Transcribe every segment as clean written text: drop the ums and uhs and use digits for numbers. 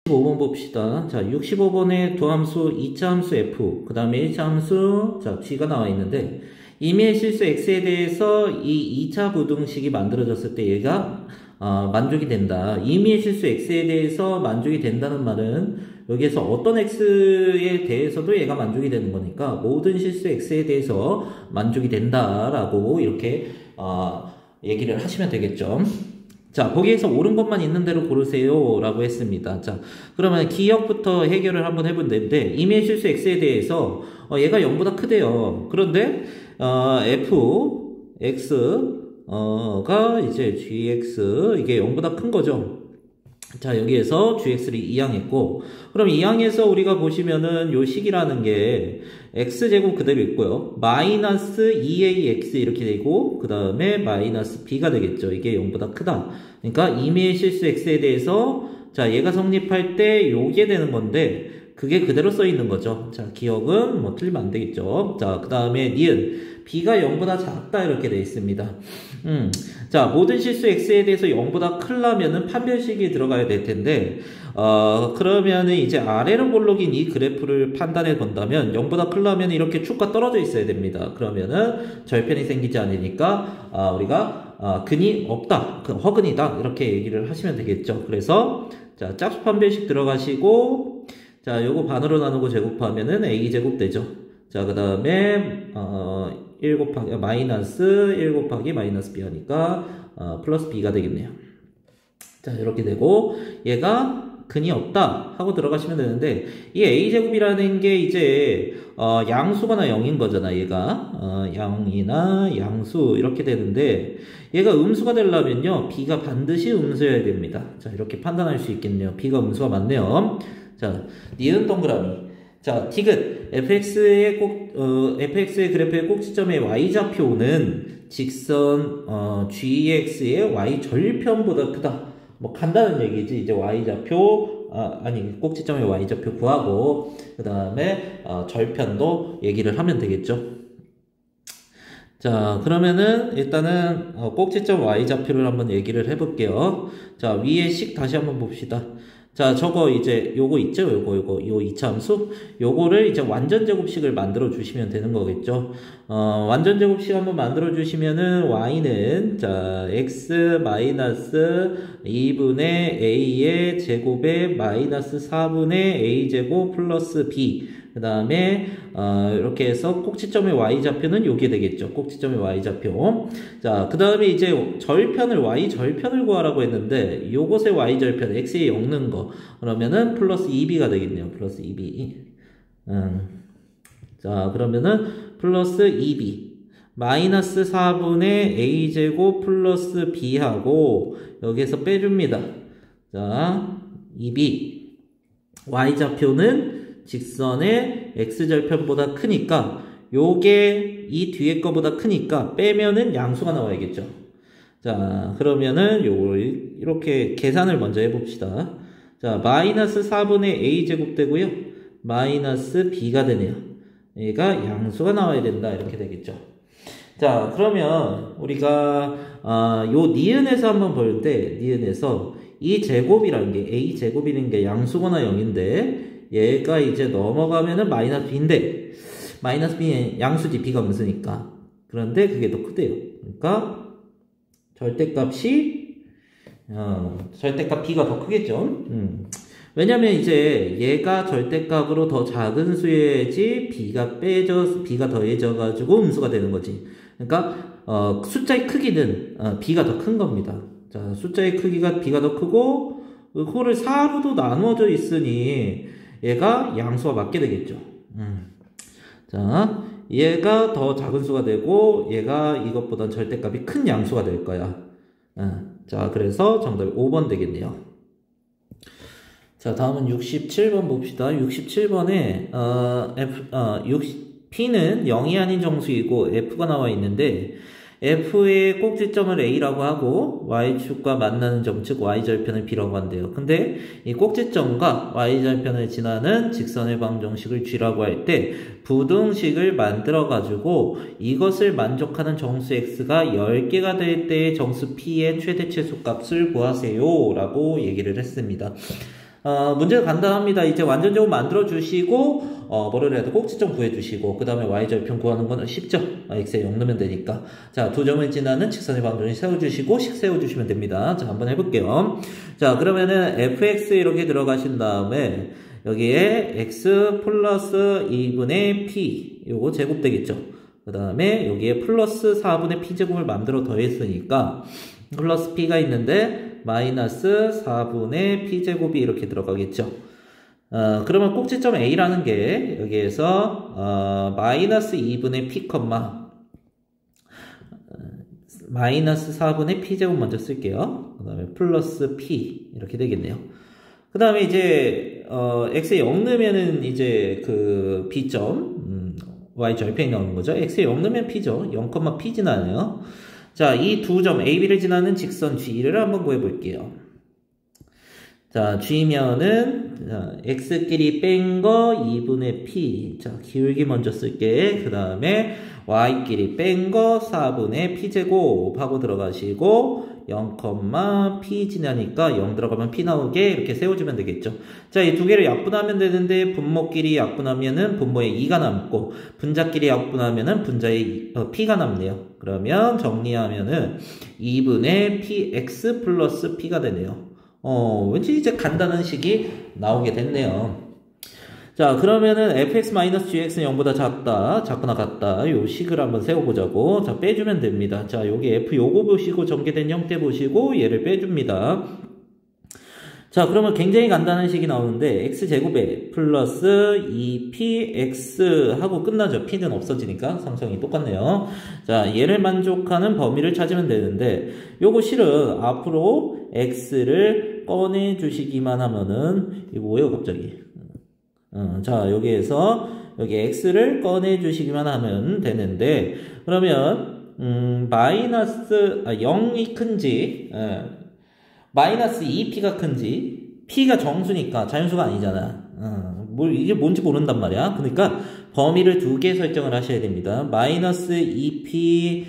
65번 봅시다. 자, 65번에 도함수 2차 함수 f, 그 다음에 1차 함수, 자, g가 나와 있는데, 임의의 실수 x에 대해서 이 2차 부등식이 만들어졌을 때 얘가 만족이 된다. 임의의 실수 x에 대해서 만족이 된다는 말은 여기에서 어떤 x에 대해서도 얘가 만족이 되는 거니까 모든 실수 x에 대해서 만족이 된다라고 이렇게 얘기를 하시면 되겠죠. 자, 거기에서 옳은 것만 있는 대로 고르세요 라고 했습니다. 자, 그러면 기억부터 해결을 한번 해본 데인데, 임의의 실수 x에 대해서 얘가 0보다 크대요. 그런데 f, x가 이제 gx, 이게 0보다 큰 거죠. 자, 여기에서 gx를 이항했고, 그럼 이항에서 우리가 보시면은 요 식이라는 게 x제곱 그대로 있고요. 마이너스 2ax 이렇게 되고, 그 다음에 마이너스 b가 되겠죠. 이게 0보다 크다. 그러니까 임의의 실수 x에 대해서, 자, 얘가 성립할 때 요게 되는 건데, 그게 그대로 써 있는 거죠. 자, 기억은 뭐 틀리면 안 되겠죠. 자, 그 다음에 니은 b가 0보다 작다 이렇게 되어 있습니다. 자, 모든 실수 x에 대해서 0보다 크려면은 판별식이 들어가야 될 텐데, 그러면은 이제 아래로 볼록인 이 그래프를 판단해 본다면 0보다 크려면 이렇게 축과 떨어져 있어야 됩니다. 그러면은 절편이 생기지 않으니까 우리가 근이 없다, 허근이다 이렇게 얘기를 하시면 되겠죠. 그래서 자, 짝수 판별식 들어가시고, 자, 요거 반으로 나누고 제곱하면은 a제곱 되죠. 자, 그 다음에 1 곱하기 마이너스 1 곱하기 마이너스 b 하니까 플러스 b가 되겠네요. 자, 이렇게 되고 얘가 근이 없다 하고 들어가시면 되는데, 이 a제곱이라는 게 이제 양수거나 0인 거잖아. 얘가 0이나 양수 이렇게 되는데, 얘가 음수가 되려면요 b가 반드시 음수여야 됩니다. 자, 이렇게 판단할 수 있겠네요. b가 음수가 맞네요. 자, 니은 동그라미. 자, 디귿 fx의 fx의 그래프의 꼭지점의 y좌표는 직선 gx의 y절편보다 크다. 뭐 간다는 얘기지. 이제 y좌표 아니 꼭지점의 y좌표 구하고, 그 다음에 절편도 얘기를 하면 되겠죠. 자, 그러면은 일단은 꼭지점 y좌표를 한번 얘기를 해볼게요. 자, 위에 식 다시 한번 봅시다. 자, 저거 이제 요거 있죠? 요 2차 함수? 요거를 이제 완전 제곱식을 만들어 주시면 되는 거겠죠. 완전 제곱식 한번 만들어 주시면은 y는 자, x 마이너스 2분의 a의 제곱에 마이너스 4분의 a 제곱 플러스 b, 그 다음에 이렇게 해서 꼭지점의 y좌표는 요게 되겠죠. 꼭지점의 y좌표. 자, 그 다음에 이제 절편을 y절편을 구하라고 했는데, 요것의 y절편 x에 엮는 거 그러면은 플러스 2b가 되겠네요. 플러스 2b. 자, 그러면은 플러스 2b 마이너스 4분의 a제곱 플러스 b하고 여기에서 빼줍니다. 자, 2b y좌표는 직선의 x절편보다 크니까 요게 이 뒤에 거보다 크니까 빼면은 양수가 나와야겠죠. 자, 그러면은 요걸 이렇게 계산을 먼저 해봅시다. 자, 마이너스 4분의 a제곱 되고요, 마이너스 b가 되네요. 얘가 양수가 나와야 된다 이렇게 되겠죠. 자, 그러면 우리가 요 니은에서 한번 볼 때, 니은에서 이 제곱이라는 게 a제곱이라는 게 양수거나 0인데 얘가 이제 넘어가면은 마이너스 b인데, 마이너스 b는 양수지, b가 음수니까. 그런데 그게 더 크대요. 그러니까 절대값이 절대값 b가 더 크겠죠. 왜냐면 이제 얘가 절대값으로 더 작은 수여야지 b가 더해져 가지고 음수가 되는 거지. 그러니까 숫자의 크기는 b가 더 큰 겁니다. 자, 숫자의 크기가 b가 더 크고 그거를 4로도 나누어져 있으니 얘가 양수가 맞게 되겠죠. 자, 얘가 더 작은 수가 되고 얘가 이것보단 절대값이 큰 양수가 될 거야. 자, 그래서 정답이 5번 되겠네요. 자, 다음은 67번 봅시다. 67번에 P는 0이 아닌 정수이고 F가 나와 있는데, F의 꼭지점을 A라고 하고 Y축과 만나는 점, 즉 Y절편을 B라고 한대요. 근데 이 꼭지점과 Y절편을 지나는 직선의 방정식을 G라고 할 때 부등식을 만들어 가지고 이것을 만족하는 정수 X가 10개가 될 때의 정수 P의 최대 최소값을 구하세요 라고 얘기를 했습니다. 문제가 간단합니다. 이제 완전적으로 만들어 주시고 뭐를 해야 돼? 꼭지점 구해 주시고 그 다음에 y절편 구하는 건 쉽죠. x에 0 넣으면 되니까. 자, 두 점을 지나는 직선의 방정식 세워주시고 식 세워주시면 됩니다. 자, 한번 해볼게요. 자, 그러면은 fx 이렇게 들어가신 다음에 여기에 x 플러스 2분의 p 요거 제곱 되겠죠. 그 다음에 여기에 플러스 4분의 p제곱을 만들어 더했으니까 플러스 p가 있는데 마이너스 4분의 p제곱이 이렇게 들어가겠죠. 그러면 꼭지점 A라는 게 여기에서 마이너스 2분의 P, 마이너스 4분의 P제곱 먼저 쓸게요. 그 다음에 플러스 P 이렇게 되겠네요. 그 다음에 이제 X에 0 넣으면은 이제 그 B점 Y 절편이 나오는 거죠. X에 0 넣으면 P죠. 0, P 지나네요. 자, 이 두 점 A, B를 지나는 직선 G를 한번 구해 볼게요. 자, G면은 X끼리 뺀 거 2분의 P. 자, 기울기 먼저 쓸게. 그 다음에 Y끼리 뺀 거 4분의 P제곱 하고 들어가시고 0, P 지나니까 0 들어가면 P 나오게 이렇게 세워주면 되겠죠. 자, 이 두 개를 약분하면 되는데 분모끼리 약분하면은 분모에 2가 남고 분자끼리 약분하면은 분자에 P가 남네요. 그러면 정리하면은 2분의 PX 플러스 P가 되네요. 왠지 이제 간단한 식이 나오게 됐네요. 자, 그러면은 fx-gx는 0보다 작거나 같다. 요 식을 한번 세워보자고. 자, 빼주면 됩니다. 자, 여기 f 요거 보시고 전개된 형태 보시고 얘를 빼줍니다. 자, 그러면 굉장히 간단한 식이 나오는데 x제곱에 플러스 2px 하고 끝나죠. p는 없어지니까 상성이 똑같네요. 자, 얘를 만족하는 범위를 찾으면 되는데 요거 실은 앞으로 x를 꺼내 주시기만 하면은 이거 뭐예요 갑자기? 자, 여기에서 여기 x를 꺼내 주시기만 하면 되는데 그러면 마이너스 0이 큰지 마이너스 2p가 큰지 p가 정수니까 자연수가 아니잖아. 이게 뭔지 모른단 말이야. 그러니까 범위를 두 개 설정을 하셔야 됩니다. 마이너스 2p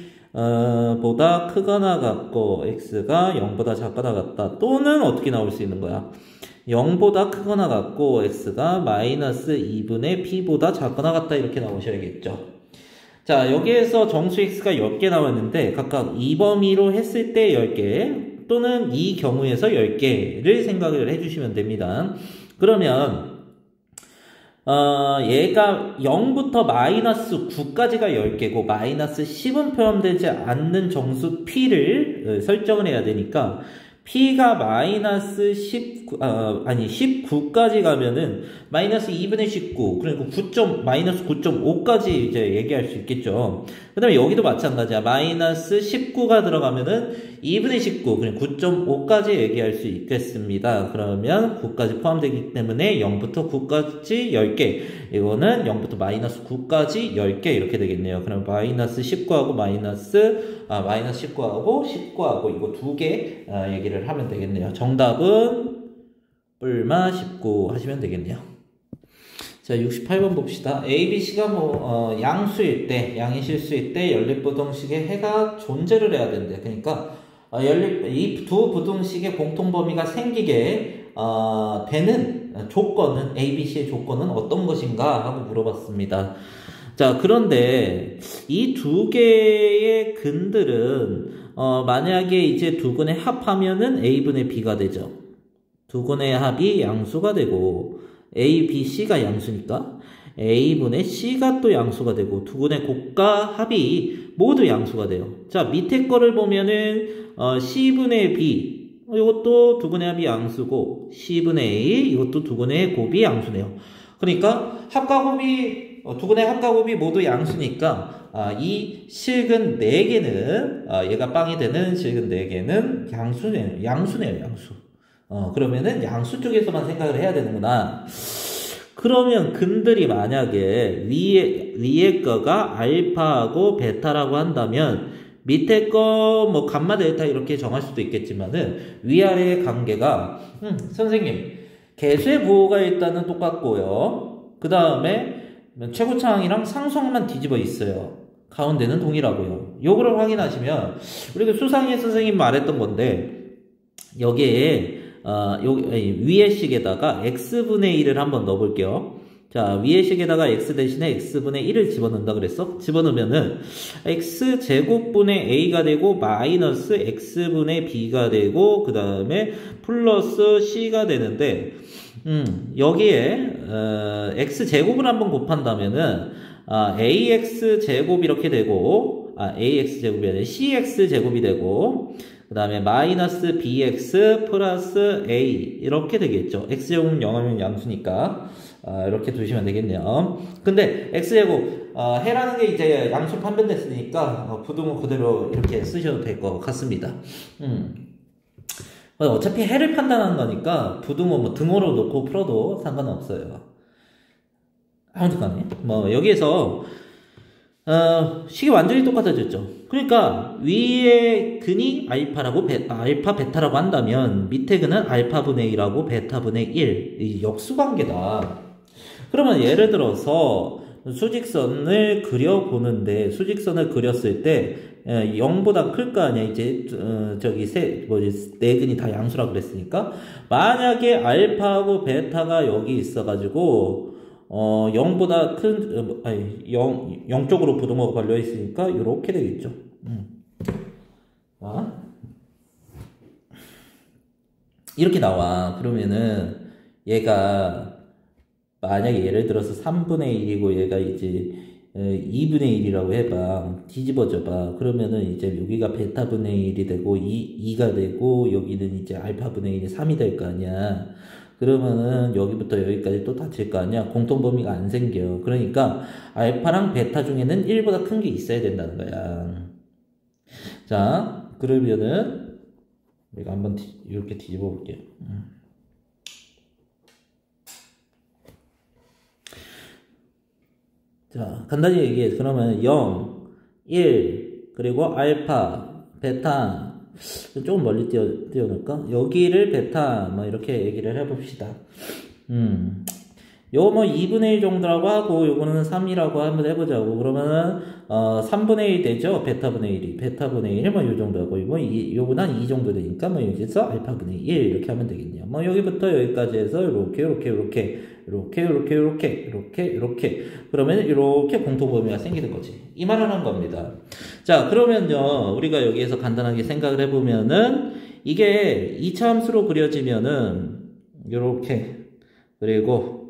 보다 크거나 같고 x가 0보다 작거나 같다. 또는 어떻게 나올 수 있는 거야? 0보다 크거나 같고 x가 마이너스 2분의 p보다 작거나 같다 이렇게 나오셔야겠죠. 자, 여기에서 정수 x가 10개 나왔는데 각각 이 범위로 했을 때 10개 또는 이 경우에서 10개를 생각을 해주시면 됩니다. 그러면 얘가 0부터 마이너스 9까지가 10개고 마이너스 10은 포함되지 않는 정수 p를 설정을 해야 되니까 p가 마이너스 19까지 가면은 마이너스 2분의 19 그리고 마이너스 9.5까지 이제 얘기할 수 있겠죠. 그 다음에 여기도 마찬가지야. 마이너스 19가 들어가면은 2분의 19 그리고 9.5까지 얘기할 수 있겠습니다. 그러면 9까지 포함되기 때문에 0부터 9까지 10개 이거는 0부터 마이너스 9까지 10개 이렇게 되겠네요. 그럼 마이너스 19하고 마이너스 19하고 이거 두 개 얘기를 하면 되겠네요. 정답은 뿔마 19 하시면 되겠네요. 자, 68번 봅시다. A, B, C가 양수일 때, 양의 실수일 때 연립부등식의 해가 존재를 해야 된대. 그러니까 이 두 부등식의 공통범위가 생기게 되는 조건은 A, B, C의 조건은 어떤 것인가 하고 물어봤습니다. 자, 그런데 이 두 개의 근들은 만약에 이제 두 근의 합하면은 A분의 B가 되죠. 두 근의 합이 양수가 되고 A, B, C가 양수니까 A분의 C가 또 양수가 되고 두 근의 곱과 합이 모두 양수가 돼요. 자, 밑에 거를 보면은 C분의 B 이것도 두 근의 합이 양수고 C분의 A 이것도 두 근의 곱이 양수네요. 그러니까 합과 곱이 두 근의 합과 곱이 모두 양수니까 이 실근 4개는 얘가 빵이 되는 실근 4개는 양수네요. 양수. 그러면은 양수 쪽에서만 생각을 해야 되는구나. 그러면 근들이 만약에 위에 거가 알파하고 베타라고 한다면 밑에 거 감마 델타 이렇게 정할 수도 있겠지만은 위아래의 관계가 선생님 개수의 부호가 일단은 똑같고요. 그 다음에 최고차항이랑 상수항만 뒤집어 있어요. 가운데는 동일하고요. 요거를 확인하시면 우리가 수상의 선생님 말했던 건데 여기에 위의 식에다가 x분의 1을 한번 넣어볼게요. 자, 위의 식에다가 x 대신에 x분의 1을 집어넣는다 그랬어? 집어넣으면은 x제곱분의 a가 되고 마이너스 x분의 b가 되고 그 다음에 플러스 c가 되는데 여기에 x제곱을 한번 곱한다면은 ax제곱 이렇게 되고 ax제곱이 아니라 cx제곱이 되고 그 다음에 마이너스 bx 플러스 a 이렇게 되겠죠. x제곱은 0하면 양수니까 이렇게 두시면 되겠네요. 근데 x제곱 해라는 게 이제 양수 판별됐으니까 부등호 그대로 이렇게 쓰셔도 될 것 같습니다. 어차피 해를 판단하는 거니까 부등호 뭐 등호로 놓고 풀어도 상관은 없어요. 아무튼 간에 뭐 여기에서 식이 완전히 똑같아졌죠. 그러니까 위에 근이 알파라고 알파 베타라고 한다면 밑에 근은 알파분의 1하고 베타분의 1 이 역수관계다. 그러면 예를 들어서 수직선을 그려보는데 수직선을 그렸을 때 0보다 클 거 아니야. 이제 네 근이 다 양수라고 그랬으니까 만약에 알파하고 베타가 여기 있어가지고 0보다 큰, 0쪽으로 부등호가 걸려 있으니까, 요렇게 되겠죠. 이렇게 나와. 그러면은, 얘가, 만약에 예를 들어서 3분의 1이고, 얘가 이제, 2분의 1이라고 해봐. 뒤집어져봐. 그러면은 이제 여기가 베타분의 1이 되고, 2가 되고, 여기는 이제 알파분의 1이 3이 될 거 아니야. 그러면은 여기부터 여기까지 또 닫힐 거 아니야. 공통범위가 안 생겨. 그러니까 알파랑 베타 중에는 1보다 큰 게 있어야 된다는 거야. 자, 그러면은 우리가 한번 이렇게 뒤집어 볼게요. 자, 간단히 얘기해. 그러면 0, 1, 그리고 알파, 베타 조금 멀리 띄워놓을까? 여기를 베타 뭐 이렇게 얘기를 해봅시다. 요거 뭐 2분의 1 정도라고 하고 요거는 3이라고 한번 해보자고. 그러면은 3분의 1 되죠? 베타분의 1이 베타분의 1 뭐 요 정도 하고 요거는 한 2 정도 되니까 뭐 여기서 알파분의 1 이렇게 하면 되겠네요. 뭐 여기부터 여기까지 해서 이렇게 그러면 이렇게 공통범위가 생기는 거지. 이 말을 한 겁니다. 자, 그러면요 우리가 여기에서 간단하게 생각을 해보면은 이게 2차 함수로 그려지면은 이렇게 그리고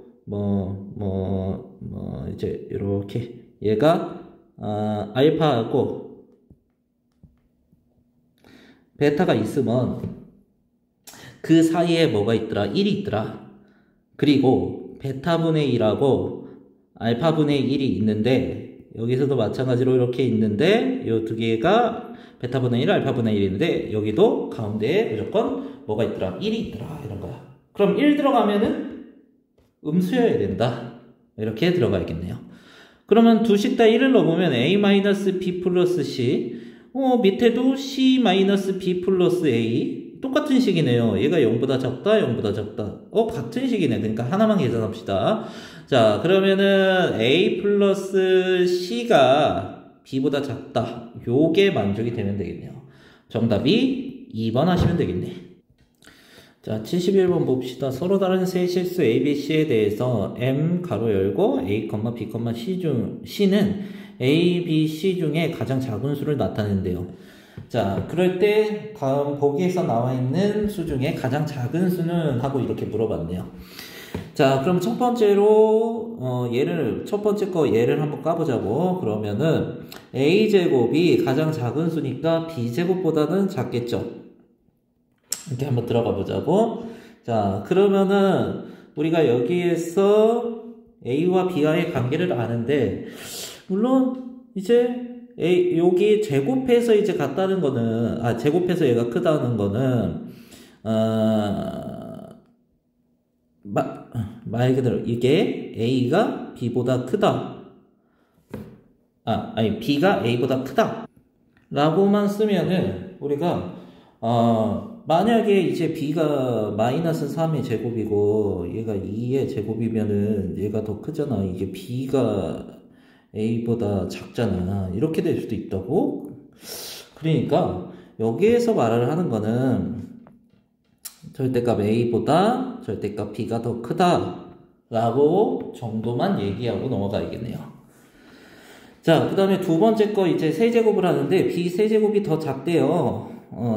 이제 이렇게 얘가 알파하고 베타가 있으면 그 사이에 뭐가 있더라? 1이 있더라. 그리고 베타분의 1하고 알파분의 1이 있는데 여기서도 마찬가지로 이렇게 있는데 이 두 개가 베타분의 1, 알파분의 1이 있는데 여기도 가운데에 무조건 뭐가 있더라? 1이 있더라. 이런 거야. 그럼 1 들어가면은 음수여야 된다. 이렇게 들어가야겠네요. 그러면 두 식 다 1을 넣어보면 a-b 플러스 c 밑에도 c-b 플러스 a 똑같은 식이네요. 얘가 0보다 작다, 0보다 작다. 같은 식이네. 그러니까 하나만 계산합시다. 자, 그러면은 a 플러스 c가 b보다 작다. 요게 만족이 되면 되겠네요. 정답이 2번 하시면 되겠네. 자, 71번 봅시다. 서로 다른 세 실수 A, B, C에 대해서 M 가로 열고 A, B, C는 A, B, C 중에 가장 작은 수를 나타낸대요. 자, 그럴 때 다음 보기에서 나와 있는 수 중에 가장 작은 수는 하고 이렇게 물어봤네요. 자, 그럼 첫 번째로 첫 번째 거 얘를 한번 까보자고. 그러면은 A제곱이 가장 작은 수니까 B제곱보다는 작겠죠. 이렇게 한번 들어가 보자고. 자, 그러면은 우리가 여기에서 A와 B와의 관계를 아는데, 물론 이제 여기 제곱해서 이제 같다는 거는, 제곱해서 얘가 크다는 거는 말 그대로 이게 A가 B보다 크다. B가 A보다 크다. 라고만 쓰면은 우리가 만약에 이제 B가 마이너스 3의 제곱이고 얘가 2의 제곱이면은 얘가 더 크잖아. 이게 B가 A보다 작잖아. 이렇게 될 수도 있다고. 그러니까 여기에서 말을 하는 거는 절대값 A보다 절대값 B가 더 크다 라고 정도만 얘기하고 넘어가야겠네요. 자, 그 다음에 두 번째 거 이제 세제곱을 하는데 B 세제곱이 더 작대요.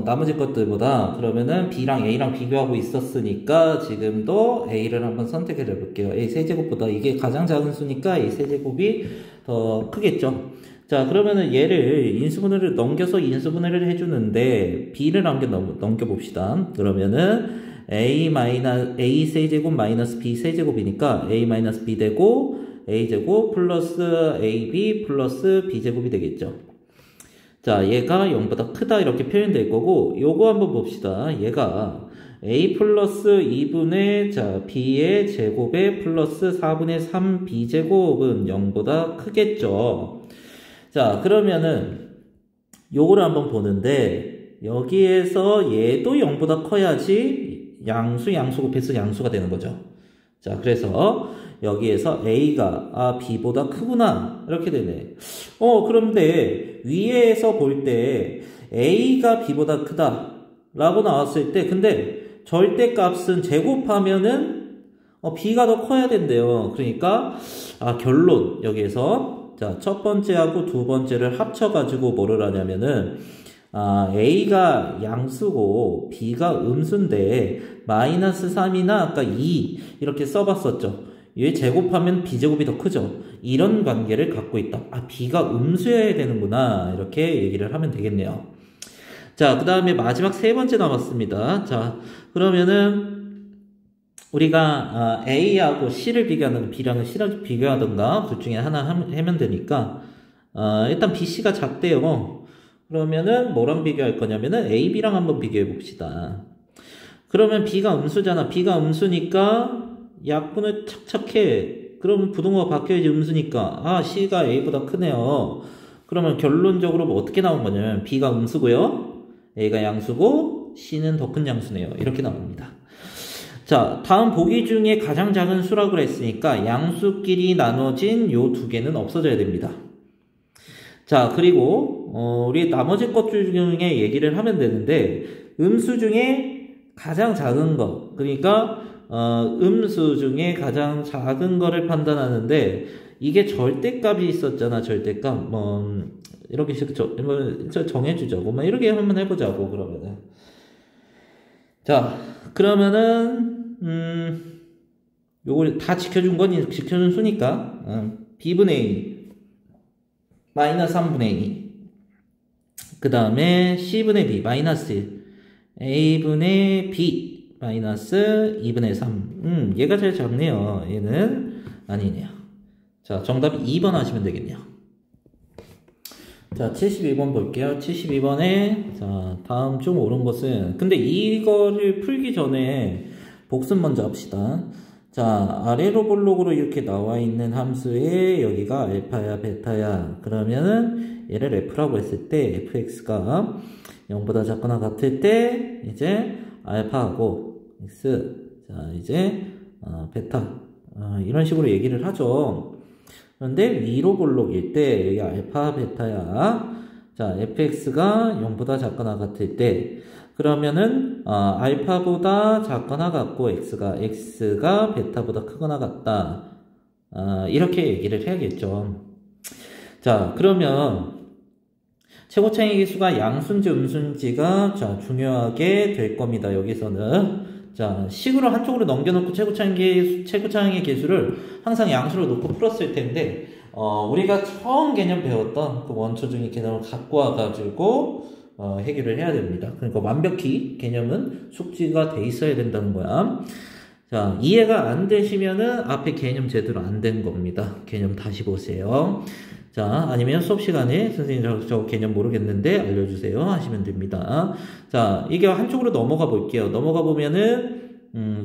나머지 것들보다. 그러면은 B랑 A랑 비교하고 있었으니까 지금도 A를 한번 선택해 볼게요. A 세제곱보다 이게 가장 작은 수니까 A 세제곱이 더 크겠죠. 자, 그러면은 얘를 인수분해를 넘겨서 인수분해를 해주는데 B를 넘겨봅시다. 그러면은 A 세제곱 마이너스 B 세제곱이니까 A 마이너스 B 되고 A제곱 플러스 AB 플러스 B제곱이 되겠죠. 자, 얘가 0보다 크다 이렇게 표현될 거고 요거 한번 봅시다. 얘가 A 플러스 2분의 자 B의 제곱에 플러스 4분의 3 B제곱은 0보다 크겠죠. 자, 그러면은 요거를 한번 보는데 여기에서 얘도 0보다 커야지 양수 곱해서 양수가 되는 거죠. 자, 그래서 여기에서 A가 B보다 크구나 이렇게 되네. 그런데 위에서 볼 때 A가 B보다 크다 라고 나왔을 때 근데 절대값은 제곱하면은 B가 더 커야 된대요. 그러니까 결론 여기에서 자, 첫 번째하고 두 번째를 합쳐가지고 뭐를 하냐면은 A가 양수고 B가 음수인데 마이너스 3이나 아까 2 이렇게 써봤었죠. 얘 제곱하면 B제곱이 더 크죠. 이런 관계를 갖고 있다. B가 음수여야 되는구나. 이렇게 얘기를 하면 되겠네요. 자, 그 다음에 마지막 세 번째 남았습니다. 자, 그러면은 우리가 A하고 C를 비교하는 B랑은 C를 비교하던가 둘 중에 하나 하면 되니까 일단 BC가 작대요. 그러면은 뭐랑 비교할 거냐면은 A, B랑 한번 비교해 봅시다. 그러면 B가 음수잖아. B가 음수니까 약분을 착착해. 그럼 부등호가 바뀌어야지 음수니까 C가 A보다 크네요. 그러면 결론적으로 뭐 어떻게 나온 거냐면 B가 음수고요. A가 양수고 C는 더 큰 양수네요. 이렇게 나옵니다. 자, 다음 보기 중에 가장 작은 수라고 했으니까 양수끼리 나눠진 요 두 개는 없어져야 됩니다. 자, 그리고 우리 나머지 것들 중에 얘기를 하면 되는데 음수 중에 가장 작은 거 그러니까 음수 중에 가장 작은 거를 판단하는데 이게 절대값이 있었잖아. 절대값 이렇게 정해주자고 이렇게 한번 해보자고. 그러면은 자, 그러면은 요걸 다 지켜준 건 지켜준 수니까 B분의 A 마이너스 3분의 2 그 다음에 C분의 B 마이너스 A분의 B 마이너스 2분의 3 얘가 제일 작네요. 얘는 아니네요. 자, 정답 2번 하시면 되겠네요. 자, 72번 볼게요. 72번에 자, 다음 좀 옳은 것은 근데 이거를 풀기 전에 복습 먼저 합시다. 자, 아래로 볼록으로 이렇게 나와 있는 함수에 여기가 알파야 베타야 그러면은 얘를 f라고 했을 때 fx가 0보다 작거나 같을 때 이제 알파하고 x 자 이제 베타 이런 식으로 얘기를 하죠. 그런데 위로 볼록일 때 여기 알파 베타야 자 fx가 0보다 작거나 같을 때 그러면은 알파보다 작거나 같고 x가 베타보다 크거나 같다 이렇게 얘기를 해야겠죠. 자, 그러면 최고차의 계수가 양수인지 음수인지가 자 중요하게 될 겁니다. 여기서는 자 식으로 한쪽으로 넘겨놓고 최고차의 계수를 항상 양수로 놓고 풀었을 텐데 우리가 처음 개념 배웠던 그 원초중의 개념을 갖고 와가지고 해결을 해야 됩니다. 그러니까 완벽히 개념은 숙지가 돼 있어야 된다는 거야. 자, 이해가 안 되시면은 앞에 개념 제대로 안 된 겁니다. 개념 다시 보세요. 자, 아니면 수업 시간에 선생님 저 개념 모르겠는데 알려주세요 하시면 됩니다. 자, 이게 한쪽으로 넘어가 볼게요. 넘어가 보면은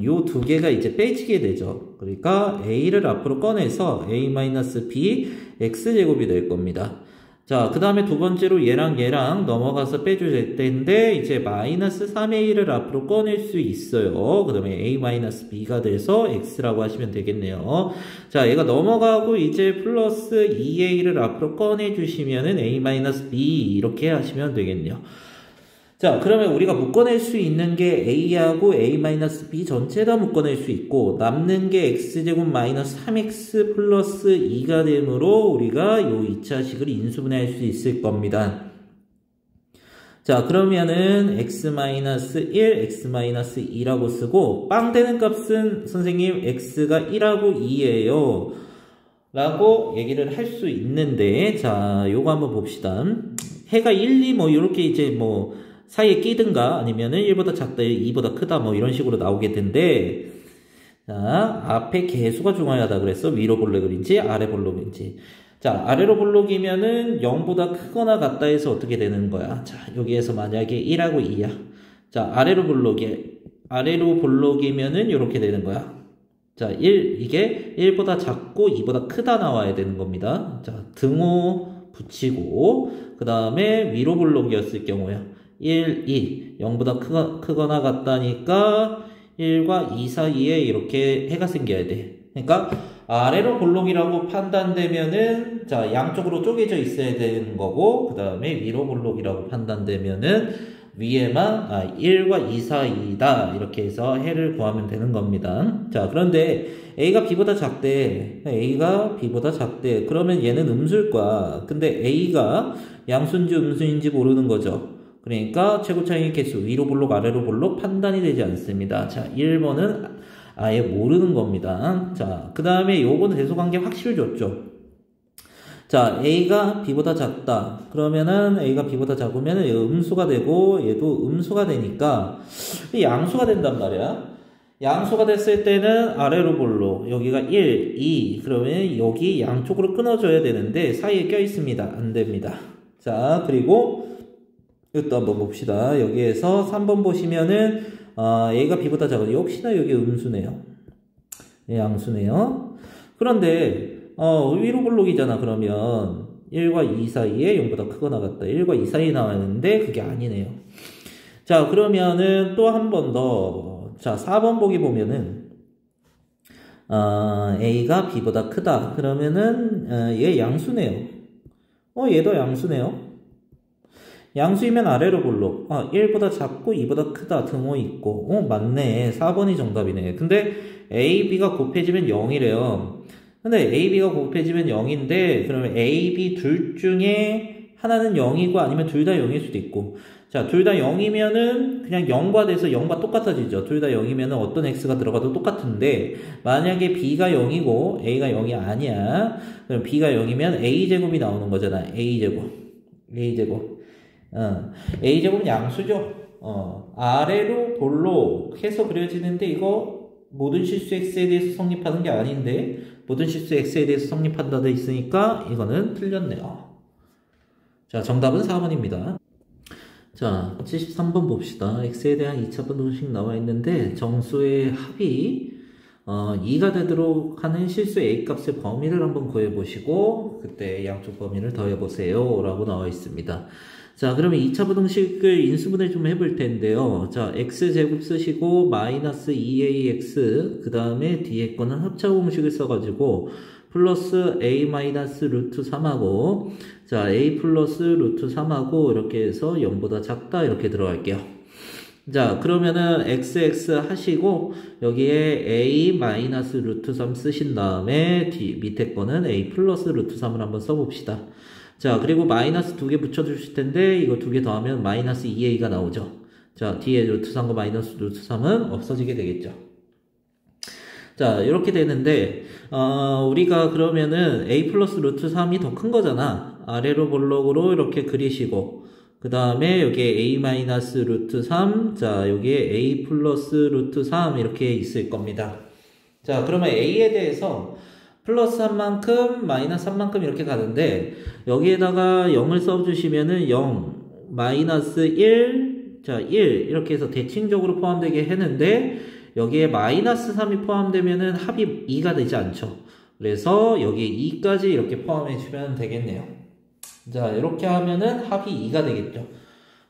요 두 개가 이제 빼지게 되죠. 그러니까 a를 앞으로 꺼내서 a-b x제곱이 될 겁니다. 자, 그 다음에 두 번째로 얘랑 넘어가서 빼줄 텐데 이제 마이너스 3a를 앞으로 꺼낼 수 있어요. 그 다음에 a-b가 돼서 x라고 하시면 되겠네요. 자, 얘가 넘어가고 이제 플러스 2a를 앞으로 꺼내주시면은 a-b 이렇게 하시면 되겠네요. 자, 그러면 우리가 묶어낼 수 있는 게 a하고 a-b 전체 다 묶어낼 수 있고 남는 게 x제곱 마이너스 3x 플러스 2가 되므로 우리가 요 2차식을 인수분해할 수 있을 겁니다. 자, 그러면은 x-1, x-2라고 쓰고 빵 되는 값은 선생님 x가 1하고 2예요 라고 얘기를 할 수 있는데, 자, 요거 한번 봅시다. 해가 1, 2 뭐 요렇게 이제 뭐 사이에 끼든가 아니면은 1보다 작다, 2보다 크다 뭐 이런 식으로 나오게 된대. 자, 앞에 개수가 중요하다 그랬어. 위로 볼록인지 아래 볼록인지. 자, 아래로 볼록이면은 0보다 크거나 같다 해서 어떻게 되는 거야? 자, 여기에서 만약에 1하고 2야. 자, 아래로 볼록이면은 이렇게 되는 거야. 자, 이게 1보다 작고 2보다 크다 나와야 되는 겁니다. 자, 등호 붙이고, 그 다음에 위로 볼록이었을 경우야. 1, 2, 0보다 크거나 같다니까 1과 2 사이에 이렇게 해가 생겨야 돼. 그러니까 아래로 볼록이라고 판단되면은 자, 양쪽으로 쪼개져 있어야 되는 거고, 그 다음에 위로 볼록이라고 판단되면은 위에만 1과 2 사이다 이렇게 해서 해를 구하면 되는 겁니다. 자, 그런데 a가 b보다 작대. 그러면 얘는 음수일 거야. 근데 a가 양수인지 음수인지 모르는 거죠. 그러니까 최고차이 개수 위로 볼록 아래로 볼록 판단이 되지 않습니다. 자, 1번은 아예 모르는 겁니다. 자, 그 다음에 요거는 대소관계 확실히 줬죠. 자, a가 b보다 작다. 그러면은 a가 b보다 작으면은 음수가 되고 얘도 음수가 되니까 양수가 된단 말이야. 양수가 됐을 때는 아래로 볼록 여기가 1, 2 그러면 여기 양쪽으로 끊어줘야 되는데 사이에 껴 있습니다. 안 됩니다. 자, 그리고 이것도 한번 봅시다. 여기에서 3번 보시면은 얘가 b보다 작은 역시나 여기 음수네요. 예, 양수네요. 그런데 위로 볼록이잖아. 그러면 1과 2 사이에 0보다 크거나 같다. 1과 2 사이에 나왔는데 그게 아니네요. 자, 그러면은 또 한 번 더. 자, 4번 보기 보면은 a가 b보다 크다. 그러면은 얘 양수네요. 얘도 양수네요. 양수이면 아래로 볼록. 1보다 작고 2보다 크다. 등호 있고. 맞네. 4번이 정답이네. 근데 A, B가 곱해지면 0이래요. 근데 A, B가 곱해지면 0인데 그러면 A, B 둘 중에 하나는 0이고 아니면 둘 다 0일 수도 있고. 자, 둘 다 0이면은 그냥 0과 돼서 0과 똑같아지죠. 둘 다 0이면은 어떤 X가 들어가도 똑같은데 만약에 B가 0이고 A가 0이 아니야. 그럼 B가 0이면 A제곱이 나오는 거잖아. A제곱. A제곱은 양수죠. 아래로 볼록 해서 그려지는데 이거 모든 실수 X에 대해서 성립하는 게 아닌데 모든 실수 X에 대해서 성립한다 돼 있으니까 이거는 틀렸네요. 자, 정답은 4번입니다. 자, 73번 봅시다. X에 대한 2차 분동식 나와 있는데 정수의 합이 2가 되도록 하는 실수 A 값의 범위를 한번 구해보시고 그때 양쪽 범위를 더해보세요 라고 나와 있습니다. 자, 그러면 2차 부등식을 인수분해 좀 해볼 텐데요. 자, x제곱 쓰시고 마이너스 2ax 그 다음에 뒤에 거는 합차 공식을 써가지고 플러스 a 마이너스 루트 3하고 자, a 플러스 루트 3하고 이렇게 해서 0보다 작다 이렇게 들어갈게요. 자, 그러면은 xx 하시고 여기에 a 마이너스 루트 3 쓰신 다음에 밑에 거는 a 플러스 루트 3을 한번 써봅시다. 자, 그리고 마이너스 2개 붙여주실 텐데 이거 2개 더하면 마이너스 2a가 나오죠. 자, 뒤에 루트 3과 마이너스 루트 3은 없어지게 되겠죠. 자, 이렇게 되는데 우리가 그러면은 a 플러스 루트 3이 더 큰 거잖아. 아래로 볼록으로 이렇게 그리시고 그 다음에 여기에 a 마이너스 루트 3 자, 여기에 a 플러스 루트 3 이렇게 있을 겁니다. 자, 그러면 a에 대해서 플러스 3만큼, 마이너스 3만큼 이렇게 가는데 여기에다가 0을 써주시면은 0, 마이너스 1, 자, 1 이렇게 해서 대칭적으로 포함되게 했는데 여기에 마이너스 3이 포함되면은 합이 2가 되지 않죠. 그래서 여기에 2까지 이렇게 포함해 주면 되겠네요. 자, 이렇게 하면은 합이 2가 되겠죠.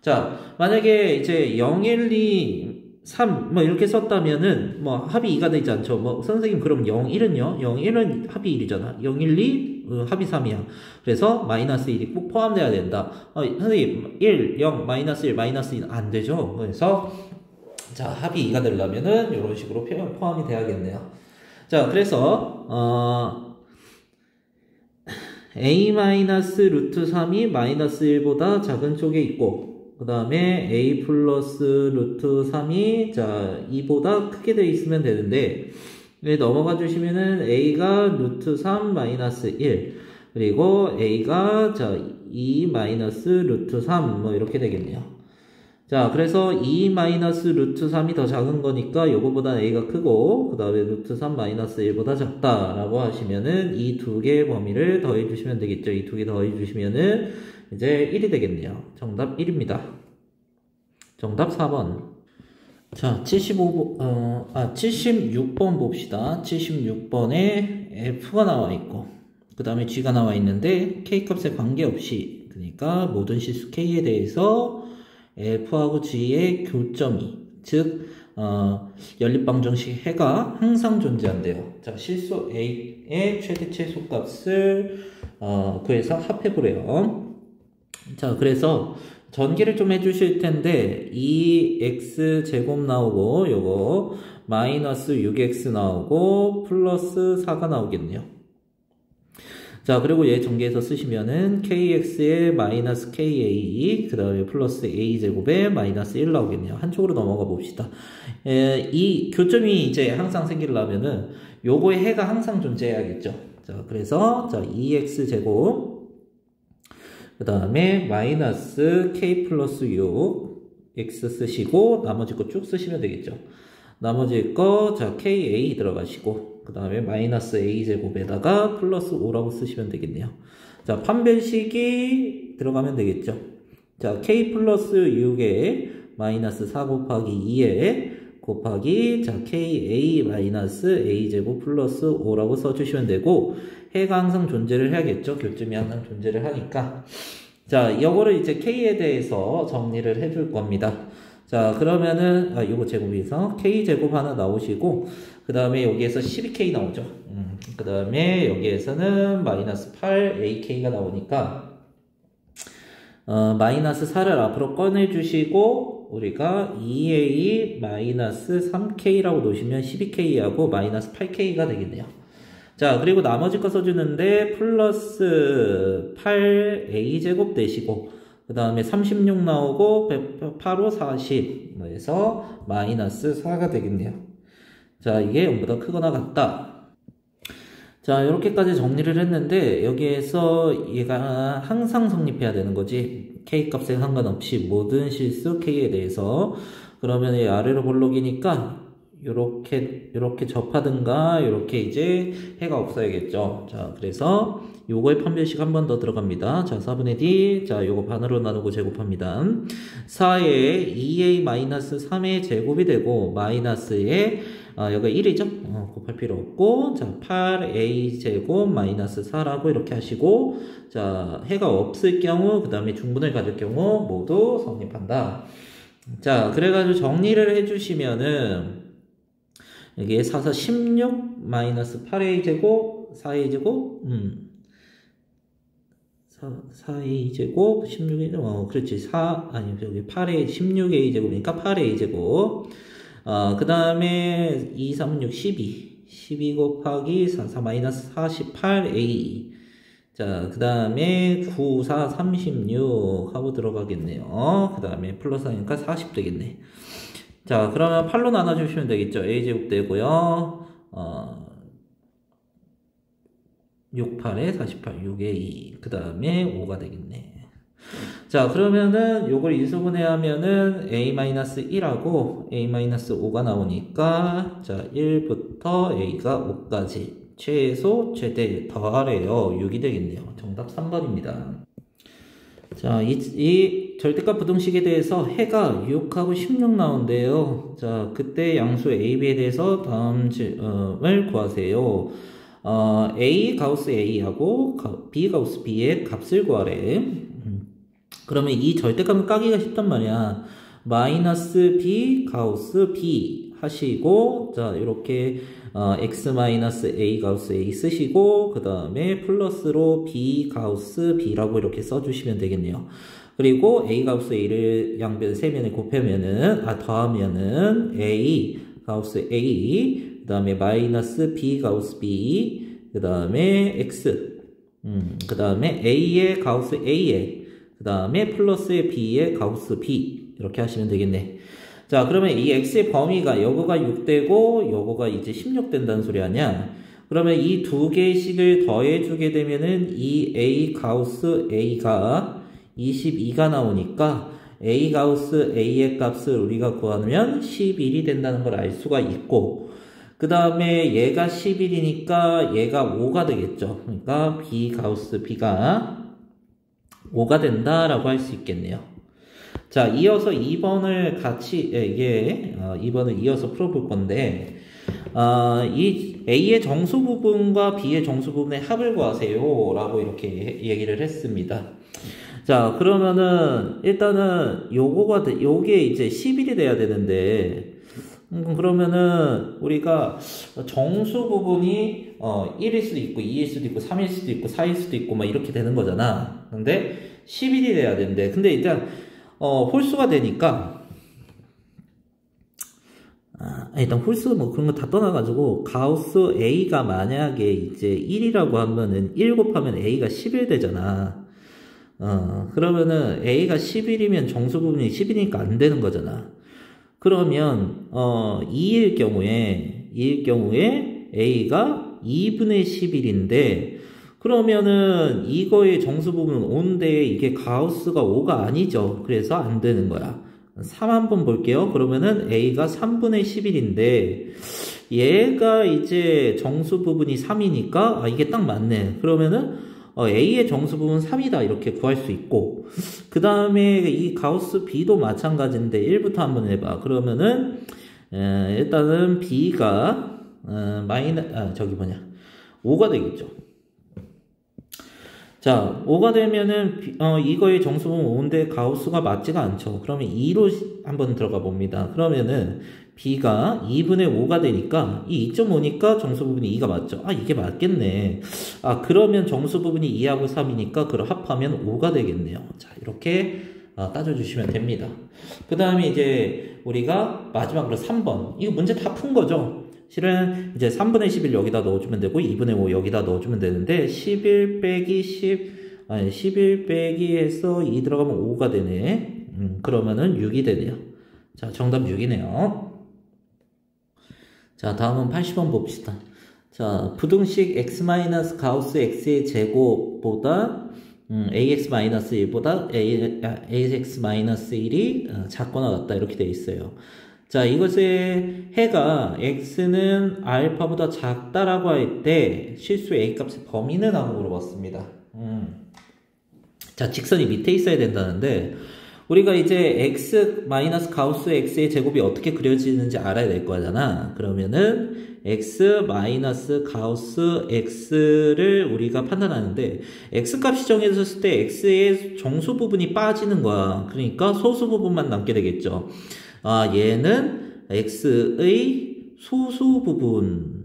자, 만약에 이제 0, 1, 2 3, 뭐 이렇게 썼다면은 뭐 합이 2가 되지 않죠. 뭐 선생님 그럼 0, 1은요? 0, 1은 합이 1이잖아. 0, 1, 2 합이 3이야. 그래서 마이너스 1이 꼭 포함돼야 된다. 선생님 1, 0, 마이너스 1, 마이너스 2는 안 되죠. 그래서 자 합이 2가 되려면은 이런 식으로 포함이 돼야겠네요. 자 그래서 a-루트 3이 마이너스 1보다 작은 쪽에 있고 그 다음에 a 플러스 루트 3이 자 2보다 크게 되어 있으면 되는데 넘어가 주시면은 a가 루트 3 마이너스 1 그리고 a가 자 2 마이너스 루트 3 뭐 이렇게 되겠네요. 자 그래서 2 마이너스 루트 3이 더 작은 거니까 요거보다 a가 크고 그 다음에 루트 3 마이너스 1보다 작다 라고 하시면은 이 두 개의 범위를 더해 주시면 되겠죠. 이 두 개 더해 주시면은 이제 1이 되겠네요. 정답 1입니다. 정답 4번. 자, 76번 봅시다. 76번에 F가 나와 있고, 그 다음에 G가 나와 있는데, K 값에 관계없이, 그러니까 모든 실수 K에 대해서 F하고 G의 교점이, 즉, 연립방정식 해가 항상 존재한대요. 자, 실수 A의 최대 최소값을, 구해서 합해보래요. 자, 그래서 전개를 좀 해주실 텐데, 2x 제곱 나오고, 요거, 마이너스 6x 나오고, 플러스 4가 나오겠네요. 자, 그리고 얘 전개해서 쓰시면은, kx에 마이너스 ka, 그 다음에 플러스 a 제곱에 마이너스 1 나오겠네요. 한쪽으로 넘어가 봅시다. 이 교점이 이제 항상 생기려면은, 요거의 해가 항상 존재해야겠죠. 자, 그래서, 자, 2x 제곱, 그 다음에 마이너스 k 플러스 6 x 쓰시고 나머지 거 쭉 쓰시면 되겠죠. 나머지 거 자 ka 들어가시고 그 다음에 마이너스 a 제곱에다가 플러스 5라고 쓰시면 되겠네요. 자 판별식이 들어가면 되겠죠. 자 k 플러스 6에 마이너스 4 곱하기 2에 곱하기 자 ka 마이너스 a 제곱 플러스 5라고 써주시면 되고 해가 항상 존재를 해야겠죠. 교점이 항상 존재를 하니까. 자, 이거를 이제 K에 대해서 정리를 해줄 겁니다. 자, 그러면은, 요거 제곱에서 K제곱 하나 나오시고, 그 다음에 여기에서 12K 나오죠. 그 다음에 여기에서는 마이너스 8AK가 나오니까, 마이너스 4를 앞으로 꺼내주시고, 우리가 2A 마이너스 3K라고 놓으시면 12K하고 마이너스 8K가 되겠네요. 자, 그리고 나머지 거 써주는데, 플러스 8a제곱 내시고, 그 다음에 36 나오고, 8, 5, 40, 해서 마이너스 4가 되겠네요. 자, 이게 0보다 크거나 같다. 자, 이렇게까지 정리를 했는데, 여기에서 얘가 항상 성립해야 되는 거지. k 값에 상관없이 모든 실수 k에 대해서. 그러면 이 아래로 볼록이니까, 요렇게 접하든가, 요렇게 이제 해가 없어야겠죠. 자, 그래서 요거의 판별식 한 번 더 들어갑니다. 자, 4분의 d. 자, 요거 반으로 나누고 제곱합니다. 4에 2a-3의 제곱이 되고, 마이너스에, 여기가 1이죠? 곱할 필요 없고, 자, 8a 제곱 마이너스 4라고 이렇게 하시고, 자, 해가 없을 경우, 그 다음에 중분을 가질 경우 모두 성립한다. 자, 그래가지고 정리를 해주시면은, 여기에 4, 4, 16 마이너스 8a 제곱 4a 제곱 4a 제곱 16a 제곱 그렇지 4 아니 여기 8a 16a 제곱이니까 8a 제곱 그 다음에 2, 3, 6, 12 곱하기 4, 4 마이너스 48a 자 그 다음에 9, 4, 36 하고 들어가겠네요. 그 다음에 플러스 하니까 40 되겠네. 자, 그러면 8로 나눠주시면 되겠죠. a제곱 되고요. 6, 8에 48, 6에 2. 그 다음에 5가 되겠네. 자, 그러면은 요걸 인수분해하면은 a-1하고 a-5가 나오니까 자, 1부터 a가 5까지 최소, 최대 더하래요. 6이 되겠네요. 정답 3번입니다. 자, 이 절대값 부등식에 대해서 해가 6하고 16 나온대요. 자, 그때 양수 A, B에 대해서 다음 질문을 구하세요. A 가우스 A하고 B 가우스 B의 값을 구하래. 그러면 이 절대값을 까기가 쉽단 말이야. 마이너스 b 가우스 b 하시고, 자, 이렇게 x 마이너스 a 가우스 a 쓰시고, 그 다음에 플러스로 b 가우스 b라고 이렇게 써주시면 되겠네요. 그리고 a 가우스 a를 양변 세면에 곱하면은, 더하면은 a 가우스 a, 그 다음에 마이너스 b 가우스 b, 그 다음에 x, 그 다음에 a의 가우스 a의, 그 다음에 플러스의 b의 가우스 b, 이렇게 하시면 되겠네. 자, 그러면 이 x의 범위가 요거가 6되고 요거가 이제 16 된다는 소리 아니야? 그러면 이 두 개씩을 더해주게 되면은 이 a 가우스 a가 22가 나오니까 a 가우스 a의 값을 우리가 구하면 11이 된다는 걸 알 수가 있고, 그 다음에 얘가 11이니까 얘가 5가 되겠죠. 그러니까 b 가우스 b가 5가 된다라고 할 수 있겠네요. 자, 이어서 2번을 같이, 2번을 이어서 풀어볼 건데, 이 A의 정수 부분과 B의 정수 부분의 합을 구하세요. 라고 이렇게 얘기를 했습니다. 자, 그러면은, 일단은, 요게 이제 11이 돼야 되는데, 그러면은, 우리가 정수 부분이, 1일 수도 있고, 2일 수도 있고, 3일 수도 있고, 4일 수도 있고, 막 이렇게 되는 거잖아. 근데, 11이 돼야 되는데, 근데 일단, 홀수가 되니까, 일단 홀수 뭐 그런 거 다 떠나가지고, 가우스 A가 만약에 이제 1이라고 하면은 1 곱하면 A가 11 되잖아. 그러면은 A가 11이면 정수 부분이 10이니까 안 되는 거잖아. 그러면, 2일 경우에 A가 2분의 11인데, 그러면은 이거의 정수 부분은 5인데 이게 가우스가 5가 아니죠. 그래서 안 되는 거야. 3 한번 볼게요. 그러면은 A가 3분의 11인데 얘가 이제 정수 부분이 3이니까 이게 딱 맞네. 그러면은 A의 정수 부분 3이다 이렇게 구할 수 있고, 그 다음에 이 가우스 B도 마찬가지인데 1부터 한번 해봐. 그러면은 일단은 B가 5가 되겠죠. 자, 5가 되면은, 이거의 정수분 5인데 가우스가 맞지가 않죠. 그러면 2로 한번 들어가 봅니다. 그러면은, B가 2분의 5가 되니까, 이 2.5니까 정수부분이 2가 맞죠. 이게 맞겠네. 그러면 정수부분이 2하고 3이니까, 그걸 합하면 5가 되겠네요. 자, 이렇게 따져주시면 됩니다. 그 다음에 이제, 우리가 마지막으로 3번. 이거 문제 다 푼 거죠. 실은 이제 3분의 11 여기다 넣어주면 되고 2분의 5 여기다 넣어주면 되는데 11 빼기 해서 2 들어가면 5가 되네. 그러면은 6이 되네요. 자, 정답 6이네요. 자, 다음은 80번 봅시다. 자, 부등식 x 가우스 x의 제곱보다 ax-1보다 ax-1이 작거나 같다 이렇게 되어 있어요. 자, 이것의 해가 x는 알파보다 작다라고 할 때 실수 a 값의 범위는 하고 물어봤습니다. 자, 직선이 밑에 있어야 된다는데 우리가 이제 x 마이너스 가우스 x의 제곱이 어떻게 그려지는지 알아야 될 거잖아. 그러면은 x 마이너스 가우스 x를 우리가 판단하는데 x 값이 정해졌을 때 x의 정수 부분이 빠지는 거야. 그러니까 소수 부분만 남게 되겠죠. 얘는 x의 소수 부분.